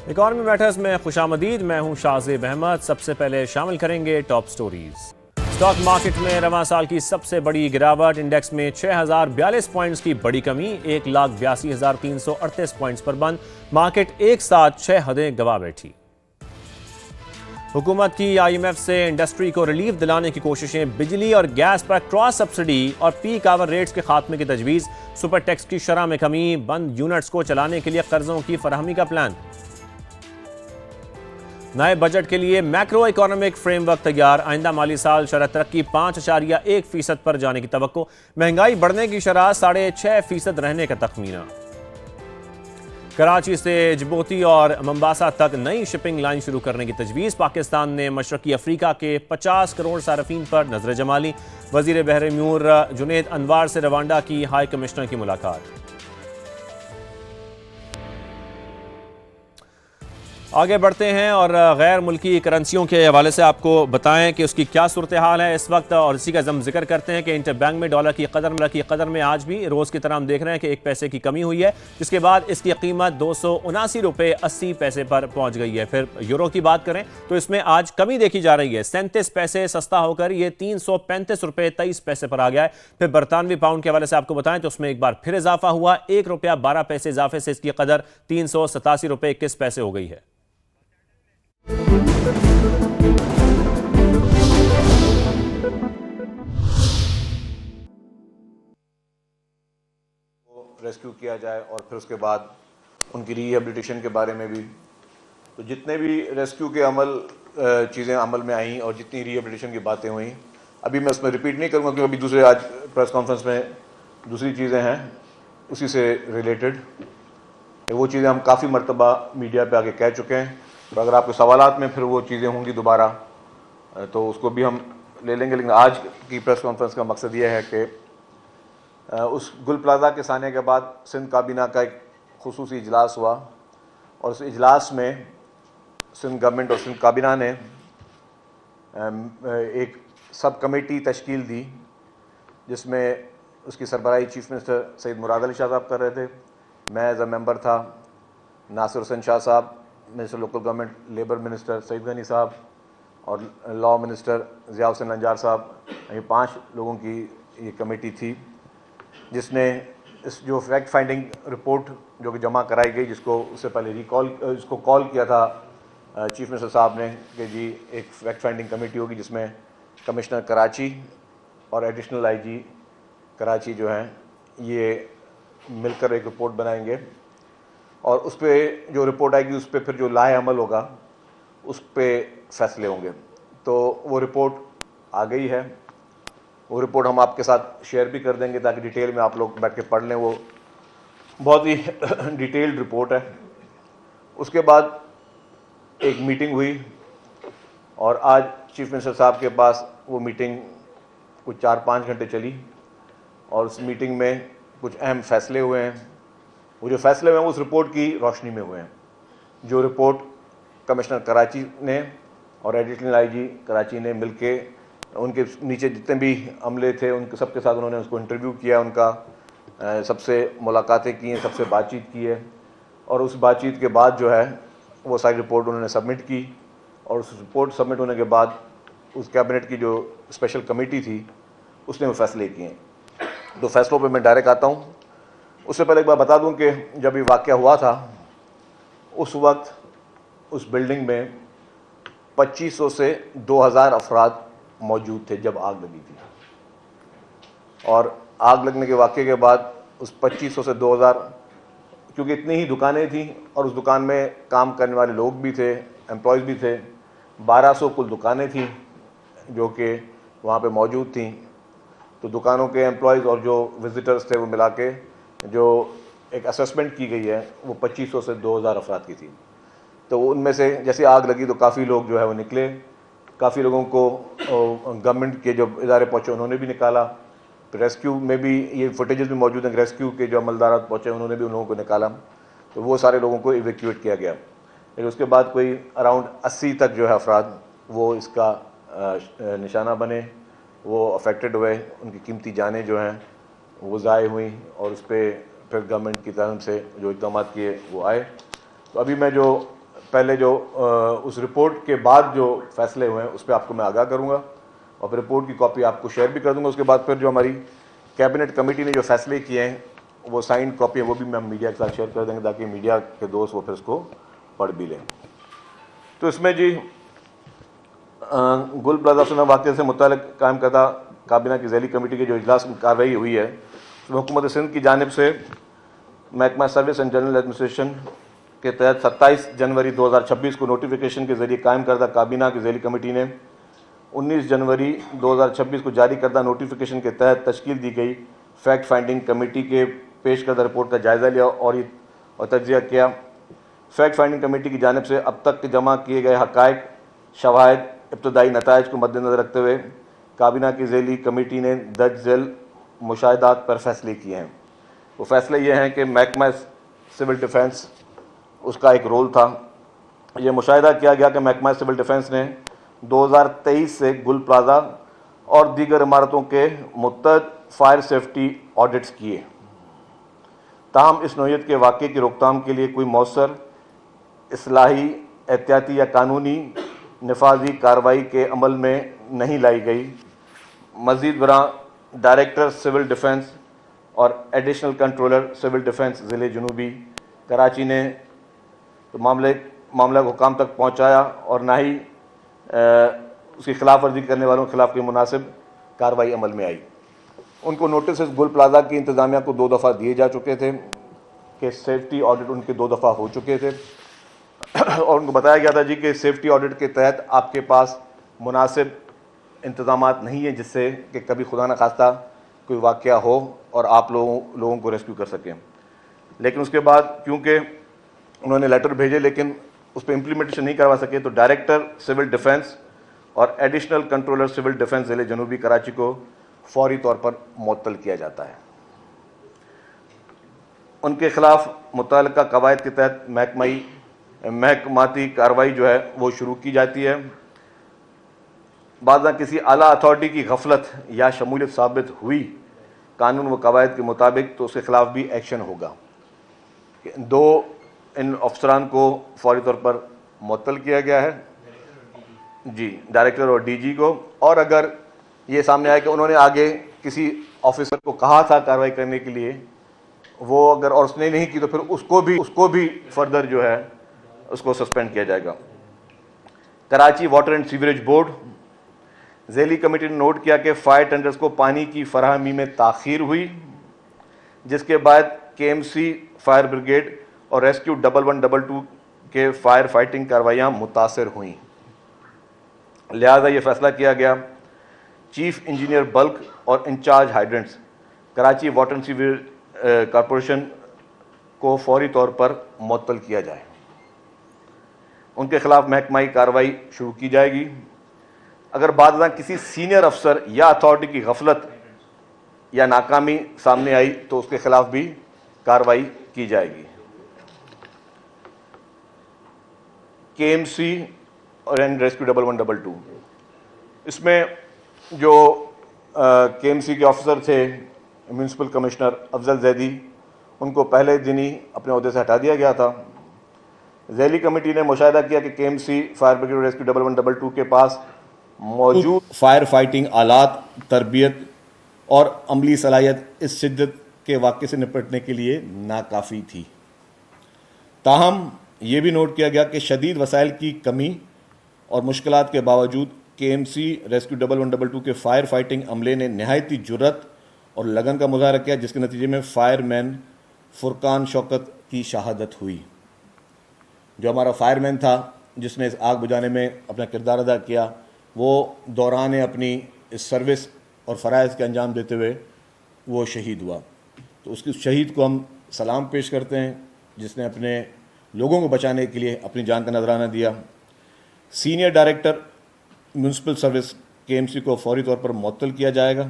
Economy matters میں خوش آمدید. میں ہوں شاہزیب احمد. سب سے پہلے شامل کریں گے ٹاپ سٹوریز. اسٹاک مارکیٹ میں رواں سال کی سب سے بڑی گراوٹ. انڈیکس میں 6042 پوائنٹس کی بڑی کمی. 1,82,338 پوائنٹس پر بند. مارکیٹ ایک ساتھ 6 حدیں گوا بیٹھی. حکومت کی آئی ایم ایف سے انڈسٹری کو ریلیف دلانے کی کوششیں. بجلی اور گیس پر کراس سبسڈی اور پیک آور ریٹس کے خاتمے کی تجویز. سپر ٹیکس کی شرح میں کمی. بند یونٹس کو چلانے کے لیے قرضوں کی فراہمی کا پلان. نئے بجٹ کے لیے میکرو اکانومک فریم ورک تیار. آئندہ مالی سال شرح ترقی 5.1% پر جانے کی توقع. مہنگائی بڑھنے کی شرح 6.5% رہنے کا تخمینہ. کراچی سے جبوتی اور ممباسا تک نئی شپنگ لائن شروع کرنے کی تجویز. پاکستان نے مشرقی افریقہ کے 50 کروڑ صارفین پر نظر جمالی. وزیر بحر امور جنید انوار سے روانڈا کی ہائی کمشنر کی ملاقات. آگے بڑھتے ہیں اور غیر ملکی کرنسیوں کے حوالے سے آپ کو بتائیں کہ اس کی کیا صورتحال ہے اس وقت، اور اسی کا ہم ذکر کرتے ہیں کہ انٹر بینک میں ڈالر کی قدر میں آج بھی روز کی طرح ہم دیکھ رہے ہیں کہ 1 پیسے کی کمی ہوئی ہے، جس کے بعد اس کی قیمت 279 روپے 80 پیسے پر پہنچ گئی ہے. پھر یورو کی بات کریں تو اس میں آج کمی دیکھی جا رہی ہے. 37 پیسے سستا ہو کر یہ 335 روپے 23 پیسے پر آ گیا ہے. پھر برطانوی پاؤنڈ کے حوالے سے آپ کو بتائیں تو اس میں ایک بار پھر اضافہ ہوا. 1 روپیہ 12 پیسے اضافے سے اس کی قدر 387 روپے 21 پیسے ہو گئی ہے. ریسکیو کیا جائے اور پھر اس کے بعد ان کی ری ایبلیٹیشن کے بارے میں بھی. تو جتنے بھی ریسکیو کے چیزیں عمل میں آئیں اور جتنی ری ایبلیٹیشن کی باتیں ہوئیں، ابھی میں اس میں ریپیٹ نہیں کروں گا کیونکہ ابھی دوسرے آج پریس کانفرنس میں دوسری چیزیں ہیں اسی سے ریلیٹڈ. وہ چیزیں ہم کافی مرتبہ میڈیا پہ آگے کہہ چکے ہیں، تو اگر آپ کے سوالات میں پھر وہ چیزیں ہوں گی دوبارہ تو اس کو بھی ہم لے لیں گے. لیکن آج کی پریس کانفرنس کا مقصد یہ ہے کہ اس گل پلازا کے سانے کے بعد سندھ کابینہ کا ایک خصوصی اجلاس ہوا، اور اس اجلاس میں سندھ گورنمنٹ اور سندھ کابینہ نے ایک سب کمیٹی تشکیل دی، جس میں اس کی سربراہی چیف منسٹر سید مراد علی شاہ صاحب کر رہے تھے. میں ایز اے ممبر تھا. ناصر حسین شاہ صاحب minister local government, labour minister Saeed Ghani صاحب اور لاء منسٹر ضیاء الحسن نجار صاحب. یہ 5 لوگوں کی یہ کمیٹی تھی جس نے اس جو فیکٹ فائنڈنگ رپورٹ جو کہ جمع کرائی گئی، جس کو اس سے پہلے اس کو کال کیا تھا چیف منسٹر صاحب نے کہ جی ایک فیکٹ فائنڈنگ کمیٹی ہوگی جس میں کمشنر کراچی اور ایڈیشنل آئی جی کراچی جو ہیں یہ مل کر ایک رپورٹ بنائیں گے، اور اس پہ جو رپورٹ آئے گی اس پہ پھر جو لائحہ عمل ہوگا اس پہ فیصلے ہوں گے. تو وہ رپورٹ آ گئی ہے. وہ رپورٹ ہم آپ کے ساتھ شیئر بھی کر دیں گے تاکہ ڈیٹیل میں آپ لوگ بیٹھ کے پڑھ لیں. وہ بہت ہی ڈیٹیلڈ رپورٹ ہے. اس کے بعد ایک میٹنگ ہوئی، اور آج چیف منسٹر صاحب کے پاس وہ میٹنگ کچھ 4-5 گھنٹے چلی، اور اس میٹنگ میں کچھ اہم فیصلے ہوئے ہیں. وہ جو فیصلے ہوئے ہیں اس رپورٹ کی روشنی میں ہوئے ہیں. جو رپورٹ کمشنر کراچی نے اور ایڈیشنل آئی جی کراچی نے مل کے، ان کے نیچے جتنے بھی عملے تھے ان کے سب کے ساتھ انہوں نے اس کو انٹرویو کیا، ان کا سب سے ملاقاتیں کی ہیں، سب سے بات چیت کی ہے، اور اس بات چیت کے بعد جو ہے وہ ساری رپورٹ انہوں نے سبمٹ کی. اور اس رپورٹ سبمٹ ہونے کے بعد اس کیبنٹ کی جو اسپیشل کمیٹی تھی اس نے وہ فیصلے کیے ہیں. تو فیصلوں پہ میں ڈائریکٹ آتا ہوں. اس سے پہلے ایک بار بتا دوں کہ جب یہ واقعہ ہوا تھا اس وقت اس بلڈنگ میں 2500 سے 2000 افراد موجود تھے جب آگ لگی تھی. اور آگ لگنے کے واقعے کے بعد اس 2500 سے 2000، کیونکہ اتنی ہی دکانیں تھیں اور اس دکان میں کام کرنے والے لوگ بھی تھے، امپلائیز بھی تھے، 1200 کل دکانیں تھیں جو کہ وہاں پہ موجود تھیں. تو دکانوں کے امپلائیز اور جو وزٹرز تھے وہ ملا کے جو ایک اسسمنٹ کی گئی ہے وہ 2500 سے 2000 افراد کی تھی. تو ان میں سے جیسے آگ لگی تو کافی لوگ جو ہے وہ نکلے. کافی لوگوں کو گورنمنٹ کے جو ادارے پہنچے انہوں نے بھی نکالا. ریسکیو میں بھی یہ فوٹیجز بھی موجود ہیں، ریسکیو کے جو عملدارات پہنچے انہوں نے بھی ان لوگوں کو نکالا. تو وہ سارے لوگوں کو ایویکیویٹ کیا گیا. لیکن اس کے بعد کوئی اراؤنڈ 80 تک جو ہے افراد وہ اس کا نشانہ بنے، وہ افیکٹڈ ہوئے، ان کی قیمتی جانیں جو ہیں وہ ضائع ہوئیں، اور اس پہ پھر گورنمنٹ کی طرف سے جو اقدامات کیے وہ آئے. تو ابھی میں جو پہلے جو اس رپورٹ کے بعد جو فیصلے ہوئے ہیں اس پہ آپ کو میں آگاہ کروں گا اور پھر رپورٹ کی کاپی آپ کو شیئر بھی کر دوں گا. اس کے بعد پھر جو ہماری کیبنٹ کمیٹی نے جو فیصلے کیے ہیں وہ سائنڈ کاپی ہے وہ بھی ہم میڈیا کے ساتھ شیئر کر دیں گے تاکہ میڈیا کے دوست وہ پھر اس کو پڑھ بھی لیں. تو اس میں جی گل پلازہ سنا واقعے سے متعلق قائم کردہ کابینہ کی ذیلی کمیٹی کی جو اجلاس میں کارروائی ہوئی ہے اس میں حکومت سندھ کی جانب سے محکمہ سروس اینڈ جنرل ایڈمنسٹریشن کے تحت 27 جنوری 2026 کو نوٹیفیکیشن کے ذریعے قائم کردہ کابینہ کی ذیلی کمیٹی نے 19 جنوری 2026 کو جاری کردہ نوٹیفیکیشن کے تحت تشکیل دی گئی فیکٹ فائنڈنگ کمیٹی کے پیش کردہ رپورٹ کا جائزہ لیا اور تجزیہ کیا. فیکٹ فائنڈنگ کمیٹی کی جانب سے اب تک جمع کیے گئے حقائق، شواہد، ابتدائی نتائج کو مد نظر رکھتے ہوئے کابینہ کی ذیلی کمیٹی نے درج ذیل مشاہدات پر فیصلے کیے ہیں. وہ فیصلے یہ ہیں کہ محکمہ سول ڈیفنس اس کا ایک رول تھا. یہ مشاہدہ کیا گیا کہ محکمہ سول ڈیفنس نے 2023 سے گل پلازہ اور دیگر عمارتوں کے متعدد فائر سیفٹی آڈٹس کیے، تاہم اس نوعیت کے واقعے کی روک تھام کے لیے کوئی مؤثر اصلاحی، احتیاطی یا قانونی نفاذی کارروائی کے عمل میں نہیں لائی گئی. مزید برآں ڈائریکٹر سول ڈیفنس اور ایڈیشنل کنٹرولر سول ڈیفنس ضلع جنوبی کراچی نے معاملہ کو حکام تک پہنچایا اور نہ ہی اس کی خلاف ورزی کرنے والوں کے خلاف کوئی مناسب کارروائی عمل میں آئی. ان کو نوٹسز گل پلازہ کی انتظامیہ کو 2 دفعہ دیے جا چکے تھے کہ سیفٹی آڈٹ ان کے 2 دفعہ ہو چکے تھے اور ان کو بتایا گیا تھا جی کہ سیفٹی آڈٹ کے تحت آپ کے پاس مناسب انتظامات نہیں ہیں جس سے کہ کبھی خدا نخواستہ کوئی واقعہ ہو اور آپ لوگوں کو ریسکیو کر سکیں. لیکن اس کے بعد کیونکہ انہوں نے لیٹر بھیجے لیکن اس پہ امپلیمنٹیشن نہیں کروا سکے تو ڈائریکٹر سول ڈیفنس اور ایڈیشنل کنٹرولر سول ڈیفنس ضلع جنوبی کراچی کو فوری طور پر معطل کیا جاتا ہے. ان کے خلاف متعلقہ قواعد کے تحت محکماتی کارروائی جو ہے وہ شروع کی جاتی ہے. بعض کسی اعلیٰ اتھارٹی کی غفلت یا شمولیت ثابت ہوئی قانون و قواعد کے مطابق تو اس کے خلاف بھی ایکشن ہوگا. 2 ان افسران کو فوری طور پر معطل کیا گیا ہے جی، ڈائریکٹر اور ڈی جی کو. اور اگر یہ سامنے آئے کہ انہوں نے آگے کسی آفیسر کو کہا تھا کارروائی کرنے کے لیے وہ اگر اور اس نے نہیں کی تو پھر اس کو بھی فردر جو ہے اس کو سسپینڈ کیا جائے گا. Karachi water and sewerage board ذیلی کمیٹی نے نوٹ کیا کہ فائر ٹینڈرز کو پانی کی فراہمی میں تاخیر ہوئی جس کے بعد کے ایم سی، فائر بریگیڈ اور ریسکیو 1122 کے فائر فائٹنگ کارروائیاں متاثر ہوئیں. لہذا یہ فیصلہ کیا گیا چیف انجینئر بلک اور in charge hydrants Karachi water and sewerage corporation کو فوری طور پر معطل کیا جائے. ان کے خلاف محکمائی کارروائی شروع کی جائے گی. اگر بعد ازاں کسی سینئر افسر یا اتھارٹی کی غفلت یا ناکامی سامنے آئی تو اس کے خلاف بھی کارروائی کی جائے گی. کے ایم سی اور ریسکیو 1122 اس میں جو کے ایم سی کے آفیسر تھے میونسپل کمشنر افضل زیدی ان کو پہلے دن ہی اپنے عہدے سے ہٹا دیا گیا تھا. ذیلی کمیٹی نے مشاہدہ کیا کہ کے ایم سی، فائر بریگیڈ اور ریسکیو 1122 کے پاس موجود فائر فائٹنگ آلات، تربیت اور عملی صلاحیت اس شدت کے واقعے سے نپٹنے کے لیے ناکافی تھی. تاہم یہ بھی نوٹ کیا گیا کہ شدید وسائل کی کمی اور مشکلات کے باوجود کے ایم سی ریسکیو 1122 کے فائر فائٹنگ عملے نے نہایتی جرات اور لگن کا مظاہرہ کیا جس کے نتیجے میں فائر مین فرقان شوکت کی شہادت ہوئی. جو ہمارا فائر مین تھا جس نے اس آگ بجھانے میں اپنا کردار ادا کیا وہ دوران اپنی اس سروس اور فرائض کے انجام دیتے ہوئے وہ شہید ہوا. تو اس کی شہید کو ہم سلام پیش کرتے ہیں جس نے اپنے لوگوں کو بچانے کے لیے اپنی جان کا نذرانہ دیا. سینئر ڈائریکٹر میونسپل سروس کے ایم سی کو فوری طور پر معطل کیا جائے گا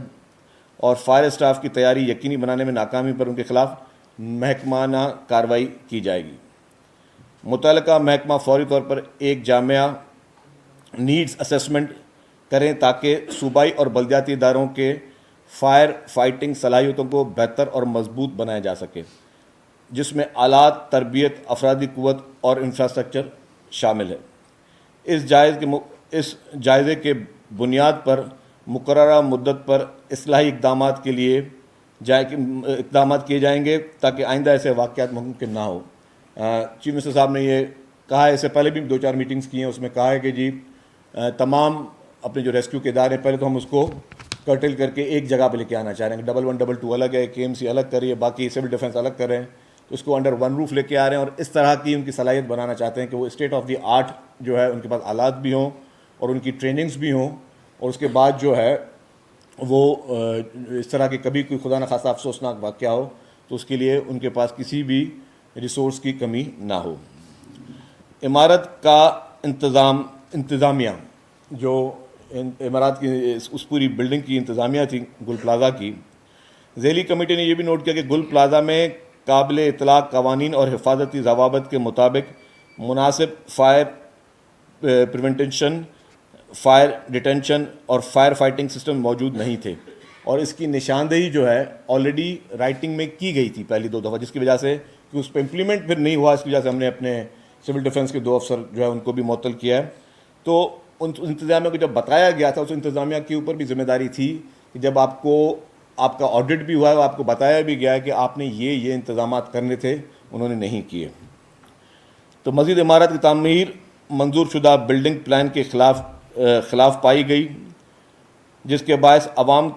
اور فائر اسٹاف کی تیاری یقینی بنانے میں ناکامی پر ان کے خلاف محکمانہ کارروائی کی جائے گی. متعلقہ محکمہ فوری طور پر ایک جامعہ نیڈز اسیسمنٹ کریں تاکہ صوبائی اور بلدیاتی اداروں کے فائر فائٹنگ صلاحیتوں کو بہتر اور مضبوط بنایا جا سکے جس میں آلات، تربیت، افرادی قوت اور انفراسٹرکچر شامل ہے۔ اس جائزے کے بنیاد پر مقررہ مدت پر اصلاحی اقدامات کیے جائیں گے تاکہ آئندہ ایسے واقعات ممکن نہ ہو۔ چیف منسٹر صاحب نے یہ کہا ہے، اس سے پہلے بھی 2-4 میٹنگز کی ہیں، اس میں کہا ہے کہ جی تمام اپنے جو ریسکیو کے ادارے ہیں پہلے تو ہم اس کو کرٹل کر کے ایک جگہ پہ لے کے آنا چاہ رہے ہیں۔ 1122 الگ ہے، KMC الگ کر رہی ہے، باقی سول ڈیفنس الگ کر رہے ہیں، تو اس کو انڈر ون روف لے کے آ رہے ہیں، اور اس طرح کی ان کی صلاحیت بنانا چاہتے ہیں کہ وہ اسٹیٹ آف دی آرٹ جو ہے ان کے پاس آلات بھی ہوں اور ان کی ٹریننگز بھی ہوں، اور اس کے بعد جو ہے وہ اس طرح کے کبھی کوئی خدا نخواستہ افسوسناک واقعہ ہو تو اس کے لیے ان کے پاس کسی بھی ریسورس کی کمی نہ ہو۔ عمارت کا انتظامیہ، جو عمارات کی اس پوری بلڈنگ کی انتظامیہ تھی گل پلازا کی، ذیلی کمیٹی نے یہ بھی نوٹ کیا کہ گل پلازا میں قابل اطلاق قوانین اور حفاظتی ضوابط کے مطابق مناسب فائر پریونٹیشن، فائر ڈیٹینشن اور فائر فائٹنگ سسٹم موجود نہیں تھے، اور اس کی نشاندہی جو ہے آلریڈی رائٹنگ میں کی گئی تھی پہلی 2 دفعہ، جس کی وجہ سے کہ اس پہ امپلیمنٹ پھر نہیں ہوا، اس کی وجہ سے ہم نے اپنے سول ڈیفنس کے 2 افسر جو ہے ان کو بھی معطل کیا ہے۔ تو ان انتظامیہ کو جب بتایا گیا تھا، اس انتظامیہ کے اوپر بھی ذمہ داری تھی کہ جب آپ کا آڈٹ بھی ہوا ہے، آپ کو بتایا بھی گیا ہے کہ آپ نے یہ انتظامات کرنے تھے، انہوں نے نہیں کیے۔ تو مزید عمارت کی تعمیر منظور شدہ بلڈنگ پلان کے خلاف پائی گئی، جس کے باعث عوام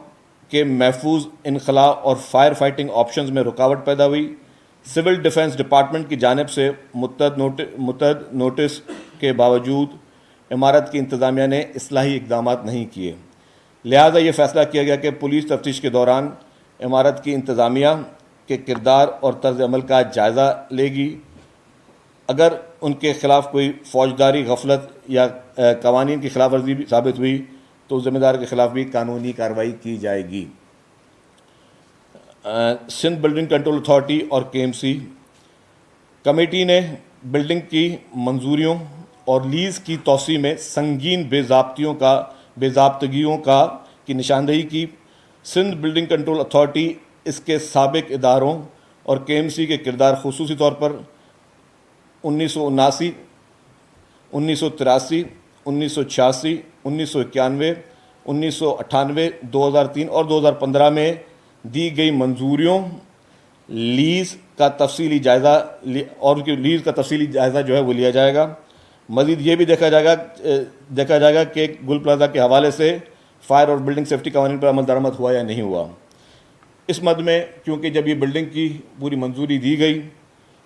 کے محفوظ انخلاء اور فائر فائٹنگ آپشنز میں رکاوٹ پیدا ہوئی۔ سول ڈیفنس ڈپارٹمنٹ کی جانب سے متعدد نوٹس کے باوجود عمارت کی انتظامیہ نے اصلاحی اقدامات نہیں کیے، لہذا یہ فیصلہ کیا گیا کہ پولیس تفتیش کے دوران عمارت کی انتظامیہ کے کردار اور طرز عمل کا جائزہ لے گی۔ اگر ان کے خلاف کوئی فوجداری غفلت یا قوانین کی خلاف ورزی بھی ثابت ہوئی تو ذمہ دار کے خلاف بھی قانونی کارروائی کی جائے گی۔ سندھ بلڈنگ کنٹرول اتھارٹی اور KMC کمیٹی نے بلڈنگ کی منظوریوں اور لیز کی توسیع میں سنگین بے ضابطگیوں کی نشاندہی کی۔ سندھ بلڈنگ کنٹرول اتھارٹی، اس کے سابق اداروں اور KMC کے کردار خصوصی طور پر 1979، 1983، 1986، 1991، 1998، 2003 اور 2015 میں دی گئی منظوریوں، لیز کا تفصیلی جائزہ جو ہے وہ لیا جائے گا۔ مزید یہ بھی دیکھا جائے گا کہ گل پلازا کے حوالے سے فائر اور بلڈنگ سیفٹی قوانین پر عمل درآمد ہوا یا نہیں ہوا۔ اس مد میں کیونکہ جب یہ بلڈنگ کی پوری منظوری دی گئی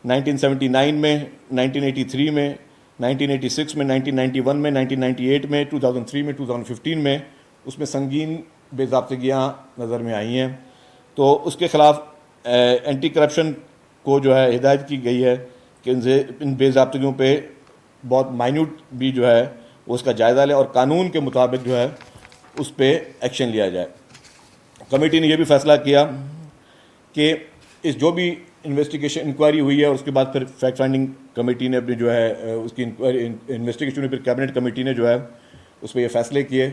1979 میں، 1983 میں، 1986 میں، 1991 میں، 1998 میں، 2003 میں، 2015 میں، اس میں سنگین بے ضابطگیاں نظر میں آئی ہیں، تو اس کے خلاف اینٹی کرپشن کو جو ہے ہدایت کی گئی ہے کہ ان بے ضابطگیوں پہ بہت مائنیوٹ بھی جو ہے وہ اس کا جائزہ لیں اور قانون کے مطابق جو ہے اس پہ ایکشن لیا جائے۔ کمیٹی نے یہ بھی فیصلہ کیا کہ اس جو بھی انکوائری ہوئی ہے اور اس کے بعد پھر فیکٹ فائنڈنگ کمیٹی نے اپنی جو ہے اس کی انویسٹیگیشن میں پھر کیبنٹ کمیٹی نے جو ہے اس پہ یہ فیصلے کیے،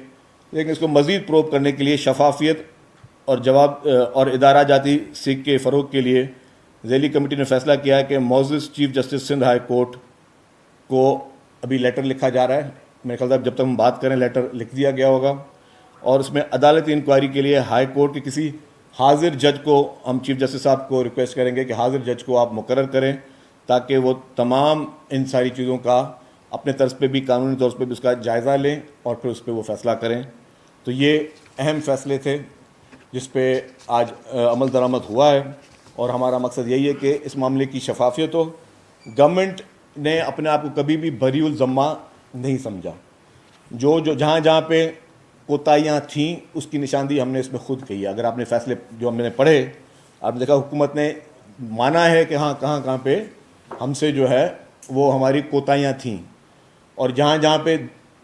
لیکن اس کو مزید پروب کرنے کے لیے شفافیت اور ادارہ جاتی سیکھ کے فروغ کے لیے ذیلی کمیٹی نے فیصلہ کیا ہے کہ معزز chief justice Sindh high court کو ابھی لیٹر لکھا جا رہا ہے، میرے خیال سے جب تک ہم بات کریں لیٹر لکھ دیا گیا ہوگا، اور اس میں عدالتی انکوائری کے لیے ہائی کورٹ کے کسی حاضر جج کو ہم چیف جسٹس صاحب کو ریکویسٹ کریں گے کہ حاضر جج کو آپ مقرر کریں تاکہ وہ تمام ان ساری چیزوں کا اپنے طرز پہ بھی قانونی طور پہ بھی اس کا جائزہ لیں اور پھر اس پہ وہ فیصلہ کریں۔ تو یہ اہم فیصلے تھے جس پہ آج عمل درآمد ہوا ہے، اور ہمارا مقصد یہی ہے کہ اس معاملے کی شفافیت ہو۔ گورنمنٹ نے اپنے آپ کو کبھی بھی بری الذمہ نہیں سمجھا، جو جہاں پہ کوتاہیاں تھیں اس کی نشاندہی ہم نے اس میں خود کی ہے۔ اگر آپ نے فیصلے جو ہم نے پڑھے، آپ نے دیکھا حکومت نے مانا ہے کہ ہاں کہاں پہ ہم سے جو ہے وہ ہماری کوتاہیاں تھیں، اور جہاں پہ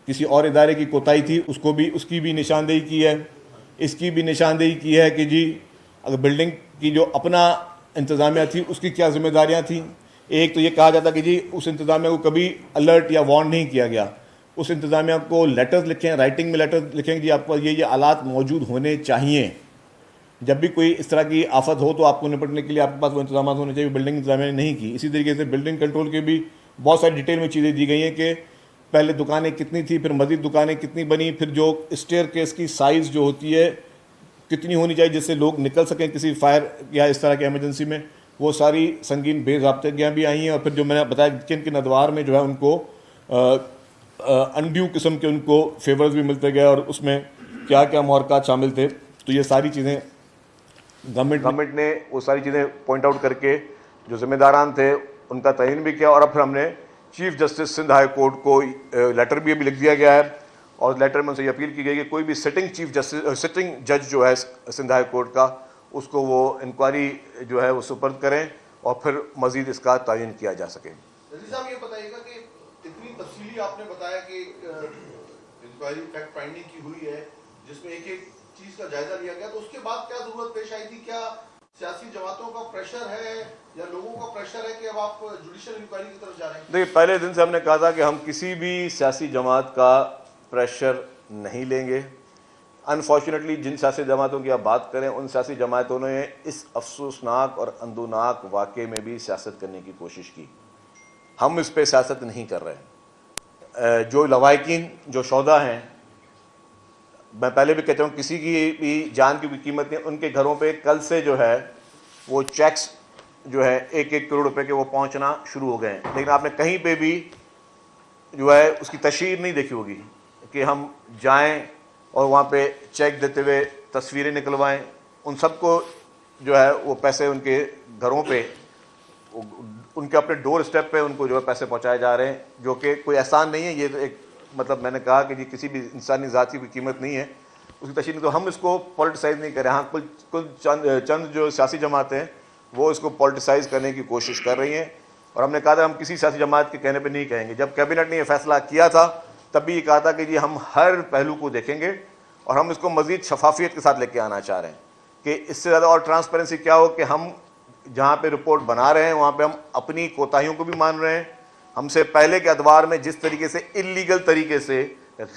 کسی اور ادارے کی کوتاہی تھی اس کی بھی نشاندہی کی ہے۔ اس کی بھی نشاندہی کی ہے کہ جی اگر بلڈنگ کی جو اپنا انتظامیہ تھی اس کی کیا ذمہ داریاں تھیں۔ ایک تو یہ کہا جاتا کہ جی اس انتظامیہ کو کبھی الرٹ یا وارن نہیں کیا گیا، اس انتظامیہ کو لیٹرز لکھیں، رائٹنگ میں لیٹرز لکھیں کہ جی آپ کو یہ آلات موجود ہونے چاہیے، جب بھی کوئی اس طرح کی آفت ہو تو آپ کو نپٹنے کے لیے آپ کے پاس وہ انتظامات ہونے چاہیے۔ بلڈنگ انتظامیہ نے نہیں کی۔ اسی طریقے سے بلڈنگ کنٹرول کے بھی بہت ساری ڈیٹیل میں چیزیں دی گئی ہیں کہ پہلے دکانیں کتنی تھی, پھر مزید دکانیں کتنی بنی, پھر جو اسٹیئر کیس کی سائز جو ہوتی ہے کتنی ہونی چاہیے جس سے لوگ نکل سکیں کسی فائر یا اس طرح کے ایمرجنسی میں, وہ ساری سنگین بے ضابطگیاں بھی آئی ہیں. اور پھر جو میں نے بتایا کن کن ادوار میں جو ہے ان کو انڈیو قسم کے ان کو فیورز بھی ملتے گئے اور اس میں کیا کیا محرکات شامل تھے. تو یہ ساری چیزیں گورنمنٹ نے وہ ساری چیزیں پوائنٹ آؤٹ کر کے جو ذمہ داران تھے ان کا تعین بھی کیا. اور اب پھر ہم نے chief justice Sindh high court کو لیٹر بھی ابھی لکھ دیا گیا ہے, اور لیٹر میں ان سے یہ اپیل کی گئی کہ کوئی بھی سٹنگ جج جو ہے سندھ ہائی کورٹ کا, اس کو وہ انکوائری جو ہے وہ سپرد کریں اور پھر مزید اس کا تعین کیا جا سکے. رضی صاحب یہ بتائیے گا کہ اتنی تفصیلی آپ نے بتایا کہ انکوائری فیکٹ فائنڈنگ کی ہوئی ہے جس میں ایک ایک چیز کا جائزہ لیا گیا, تو اس کے بعد کیا ضرورت پیش آئی تھی؟ کیا سیاسی جماعتوں کا پریشر ہے یا لوگوں کا پریشر ہے کہ اب آپ جوڈیشل انکوائری کی طرف جا رہے ہیں؟ دیکھیے, پہلے دن سے ہم نے کہا تھا کہ ہم کسی بھی سیاسی جماعت کا پریشر نہیں لیں گے. انفارچونیٹلی جن سیاسی جماعتوں کی آپ بات کریں, ان سیاسی جماعتوں نے اس افسوسناک اور اندوناک واقعے میں بھی سیاست کرنے کی کوشش کی. ہم اس پہ سیاست نہیں کر رہے. جو لواحقین جو شہدا ہیں, میں پہلے بھی کہتا ہوں کسی کی بھی جان کی بھی قیمت نہیں, ان کے گھروں پہ کل سے جو ہے وہ چیکس جو ہے 1-1 کروڑ روپے کے وہ پہنچنا شروع ہو گئے ہیں. لیکن آپ نے کہیں پہ بھی جو ہے اس کی تشہیر نہیں دیکھی ہوگی کہ ہم جائیں اور وہاں پہ چیک دیتے ہوئے تصویریں نکلوائیں. ان سب کو جو ہے وہ پیسے ان کے گھروں پہ, ان کے اپنے ڈور اسٹیپ پہ ان کو جو ہے پیسے پہنچائے جا رہے ہیں, جو کہ کوئی احسان نہیں ہے. یہ ایک مطلب میں نے کہا کہ یہ کسی بھی انسانی ذات کی کوئی قیمت نہیں ہے, اس کی تشہیر. تو ہم اس کو پولیٹیسائز نہیں کریں. ہاں کچھ چند جو سیاسی جماعتیں ہیں وہ اس کو پولیٹیسائز کرنے کی کوشش کر رہی ہیں, اور ہم نے کہا تھا ہم کسی سیاسی جماعت کے کہنے پہ نہیں کہیں گے. جب کیبنٹ نے یہ فیصلہ کیا تھا تب بھی یہ کہا تھا کہ جی ہم ہر پہلو کو دیکھیں گے اور ہم اس کو مزید شفافیت کے ساتھ لے کے آنا چاہ رہے ہیں کہ اس سے زیادہ اور ٹرانسپیرنسی کیا ہو کہ ہم جہاں پہ رپورٹ بنا رہے ہیں وہاں پہ ہم اپنی کوتاہیوں کو بھی مان رہے ہیں. ہم سے پہلے کے ادوار میں جس طریقے سے انلیگل طریقے سے,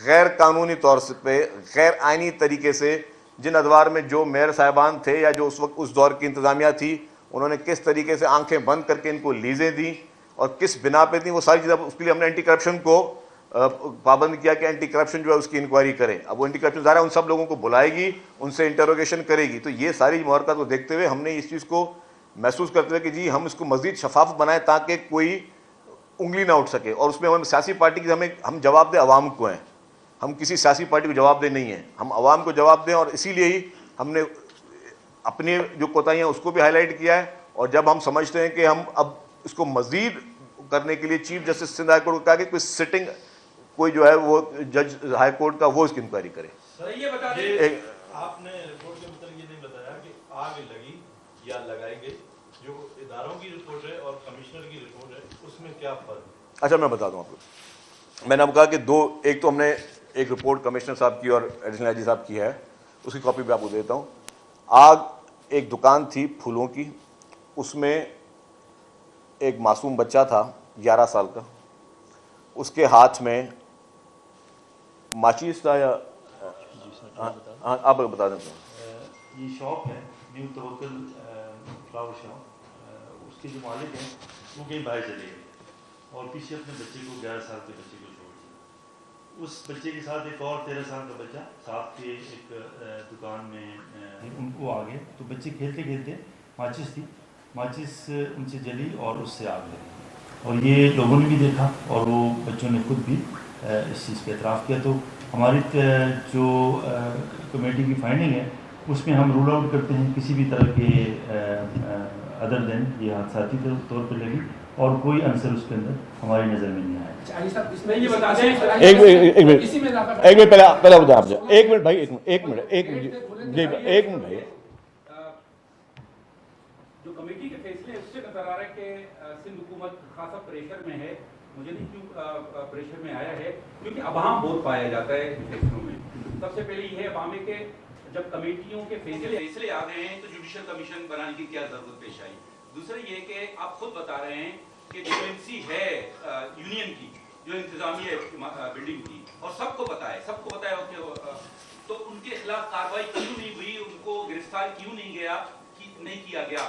غیر قانونی طور پہ, غیر آئینی طریقے سے جن ادوار میں جو میئر صاحبان تھے یا جو اس وقت اس دور کی انتظامیہ تھی, انہوں نے کس طریقے سے آنکھیں بند کر کے ان کو لیزیں دیں اور کس بنا پہ دیں, وہ ساری چیزیں. اس کے لیے ہم نے اینٹی کرپشن کو پابند کیا کہ اینٹی کرپشن جو ہے اس کی انکوائری کرے. اب وہ اینٹی کرپشن ظاہر ہے ان سب لوگوں کو بلائے گی, ان سے انٹروگیشن کرے گی. تو یہ ساری محرکات کو دیکھتے ہوئے ہم نے اس چیز کو محسوس کرتے ہوئے کہ جی ہم اس کو مزید شفاف بنائیں تاکہ کوئی انگلی نہ اٹھ سکے. اور اس میں ہم سیاسی پارٹی کی ہم جواب دیں عوام کو ہیں, ہم کسی سیاسی پارٹی کو جواب دیں نہیں ہیں, ہم عوام کو جواب دیں. اور اسی لیے ہی ہم نے اپنی جو کوتاہیاں اس کو بھی ہائی لائٹ کیا ہے. اور جب ہم سمجھتے ہیں کہ ہم اب اس کو مزید کرنے کے لیے chief justice Sindh high court کو کہا کہ کوئی سٹنگ کوئی جو ہے وہ جج ہائی کورٹ کا وہ اس کی انکوائری کرے. سر یہ بتا دیں, آپ نے رپورٹ کے متعلق یہ نہیں بتایا کہ آگ لگی یا لگائی گئی, جو اداروں کی رپورٹ ہے اور کمشنر کی رپورٹ ہے اس میں کیا فرق ہے؟ اچھا میں بتا دوں آپ کو. میں نے اب کہا کہ ایک تو ہم نے ایک رپورٹ کمشنر صاحب کی اور ایڈیشنل آئی جی صاحب کی ہے, اس کی کاپی بھی آپ کو دیتا ہوں. آگ ایک دکان تھی پھولوں کی, اس میں ایک معصوم بچہ تھا 11 سال کا, اس کے ہاتھ میں ماچیس تھا یا آپ بتا دیں. یہ شاپ ہے نیو توکل فلاور شاپ, اس کے جو مالک ہیں وہ کہیں باہر چلے گئے اور پیچھے اپنے بچے کو 11 سال کے بچے کو چھوڑ دیا. اس بچے کے ساتھ ایک اور 13 سال کا بچہ ساتھ کے ایک دکان میں ان کو آ گئے. تو بچے کھیلتے کھیلتے ماچس تھی, ماچس ان سے جلی اور اس سے آگ لگی. اور یہ لوگوں نے بھی دیکھا اور وہ بچوں نے خود بھی اس چیز کا اعتراف کیا. تو ہماری جو کمیٹی کی فائنڈنگ ہے اس میں ہم رول آؤٹ کرتے ہیں کسی بھی طرح کے ادر دین یہ حادثاتی طور پہ لگی اور کوئی عنصر اس کے اندر ہماری نظر میں نہیں آیا. ایک منٹ پہلے بتا آپ. ایک منٹ بھائی, ایک منٹ بھائی. جو کمیٹی کے فیصلے اس سے نظر آ رہا ہے کہ سندھ حکومت خاصا پریشر میں ہے. مجھے نہیں کیوں پریشر میں آیا ہے, کیونکہ ابہام بہت پایا جاتا ہے فیصلوں میں. سب سے پہلے یہ ہے ابہام ہے کہ جب کمیٹیوں کے فیصلے آ گئے ہیں تو جوڈیشل کمیشن بنانے کی کیا ضرورت پیش آئی. دوسرا یہ کہ آپ خود بتا رہے ہیں کہ جو ایمسی ہے یونین کی, جو انتظامیہ ہے بلڈنگ کی, اور سب کو پتا ہے تو ان کے خلاف کارروائی کیوں نہیں ہوئی, ان کو گرفتار کیوں نہیں کیا گیا.